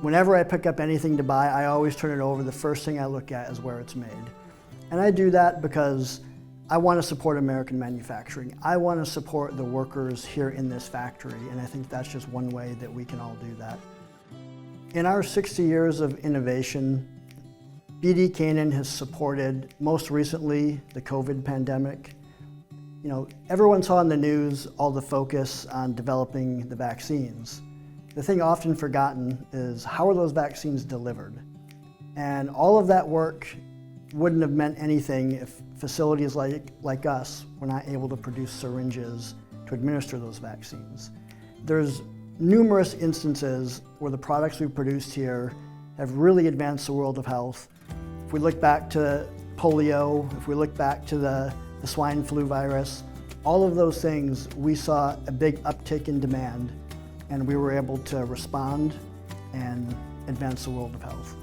Whenever I pick up anything to buy, I always turn it over. The first thing I look at is where it's made. And I do that because I want to support American manufacturing. I want to support the workers here in this factory, and I think that's just one way that we can all do that. In our 60 years of innovation, BD Canaan has supported, most recently, the COVID pandemic. You know, everyone saw in the news all the focus on developing the vaccines. The thing often forgotten is how are those vaccines delivered? And all of that work wouldn't have meant anything if facilities like us were not able to produce syringes to administer those vaccines. There's numerous instances where the products we've produced here have really advanced the world of health. If we look back to polio, if we look back to the swine flu virus, all of those things, we saw a big uptick in demand, and we were able to respond and advance the world of health.